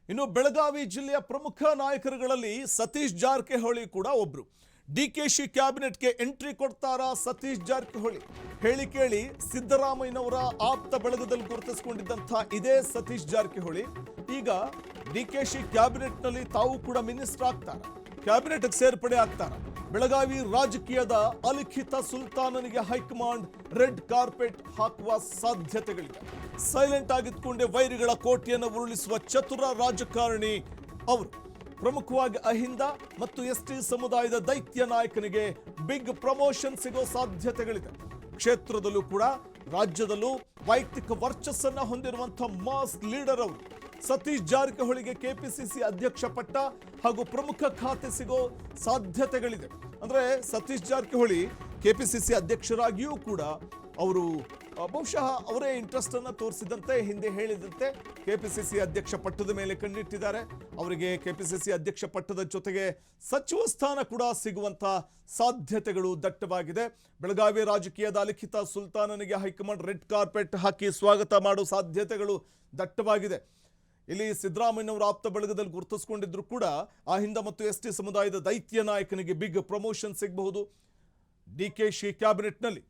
ಇನ್ನು ಬೆಳಗಾವಿ ಜಿಲ್ಲೆಯ ಪ್ರಮುಖ ನಾಯಕರುಗಳಲ್ಲಿ ಸತೀಶ್ ಜಾರಕಿಹೊಳಿ ಕೂಡ ಒಬ್ರು. ಡಿಕೆಶಿ ಕ್ಯಾಬಿನೆಟ್ಗೆ ಎಂಟ್ರಿ ಕೊಡ್ತಾರಾ ಸತೀಶ್ ಜಾರಕಿಹೊಳಿ? ಹೇಳಿ ಕೇಳಿ ಸಿದ್ದರಾಮಯ್ಯನವರ ಆಪ್ತ ಬಳಗದಲ್ಲಿ ಗುರುತಿಸಿಕೊಂಡಿದ್ದಂಥ ಇದೇ ಸತೀಶ್ ಜಾರಕಿಹೊಳಿ ಈಗ ಡಿಕೆಶಿ ಕ್ಯಾಬಿನೆಟ್ನಲ್ಲಿ ತಾವು ಕೂಡ ಮಿನಿಸ್ಟರ್ ಆಗ್ತಾರ, ಕ್ಯಾಬಿನೆಟ್ಗೆ ಸೇರ್ಪಡೆ ಆಗ್ತಾರ. ಬೆಳಗಾವಿ ರಾಜಕೀಯದ ಅಲಿಖಿತ ಸುಲ್ತಾನನಿಗೆ ಹೈಕಮಾಂಡ್ ರೆಡ್ ಕಾರ್ಪೆಟ್ ಹಾಕುವ ಸಾಧ್ಯತೆಗಳಿವೆ. ಸೈಲೆಂಟ್ ಆಗಿದ್ಕೊಂಡೆ ವೈರಿಗಳ ಕೋಟೆಯನ್ನು ಉರುಳಿಸುವ ಚತುರ ರಾಜಕಾರಣಿ ಅವರು. ಪ್ರಮುಖವಾಗಿ ಅಹಿಂದ ಮತ್ತು ಎಸ್ಟಿ ಸಮುದಾಯದ ದೈತ್ಯ ನಾಯಕನಿಗೆ ಬಿಗ್ ಪ್ರಮೋಷನ್ ಸಿಗೋ ಸಾಧ್ಯತೆಗಳಿದೆ. ಕ್ಷೇತ್ರದಲ್ಲೂ ಕೂಡ ರಾಜ್ಯದಲ್ಲೂ ವೈಯಕ್ತಿಕ ವರ್ಚಸ್ಸನ್ನ ಹೊಂದಿರುವಂತಹ ಮಾಸ್ ಲೀಡರ್ ಅವರು. ಸತೀಶ್ ಜಾರಕಿಹೊಳಿಗೆ ಕೆಪಿಸಿಸಿ ಅಧ್ಯಕ್ಷ ಪಟ್ಟ ಹಾಗೂ ಪ್ರಮುಖ ಖಾತೆ ಸಿಗೋ ಸಾಧ್ಯತೆಗಳಿದೆ. ಅಂದ್ರೆ ಸತೀಶ್ ಜಾರಕಿಹೊಳಿ ಕೆಪಿಸಿಸಿ ಅಧ್ಯಕ್ಷರಾಗಿಯೂ ಕೂಡ ಅವರು ಬಹುಶಃ ಅವರೇ ಇಂಟ್ರೆಸ್ಟ್ ಅನ್ನು ತೋರಿಸಿದಂತೆ ಹಿಂದೆ ಹೇಳಿದಂತೆ ಕೆಪಿಸಿಸಿ ಅಧ್ಯಕ್ಷ ಪಟ್ಟದ ಮೇಲೆ ಕಣ್ಣಿಟ್ಟಿದ್ದಾರೆ. ಅವರಿಗೆ ಕೆಪಿಸಿಸಿ ಅಧ್ಯಕ್ಷ ಪಟ್ಟದ ಜೊತೆಗೆ ಸಚಿವ ಸ್ಥಾನ ಕೂಡ ಸಿಗುವಂತ ಸಾಧ್ಯತೆಗಳು ದಟ್ಟವಾಗಿದೆ. ಬೆಳಗಾವಿ ರಾಜಕೀಯದ ಅಲಿಖಿತ ಸುಲ್ತಾನನಿಗೆ ಹೈಕಮಾಂಡ್ ರೆಡ್ ಕಾರ್ಪೆಟ್ ಹಾಕಿ ಸ್ವಾಗತ ಮಾಡೋ ಸಾಧ್ಯತೆಗಳು ದಟ್ಟವಾಗಿದೆ. ಇಲ್ಲಿ ಸಿದ್ದರಾಮಯ್ಯನವರ ಆಪ್ತ ಬಳಗದಲ್ಲಿ ಗುರುತಿಸಿಕೊಂಡಿದ್ರು ಕೂಡ ಅಹಿಂದ ಮತ್ತು ಎಸ್ಟಿ ಸಮುದಾಯದ ದೈತ್ಯ ನಾಯಕನಿಗೆ ಬಿಗ್ ಪ್ರಮೋಷನ್ ಸಿಗಬಹುದು. ಡಿಕೆಶಿ ಕ್ಯಾಬಿನೆಟ್ನಲ್ಲಿ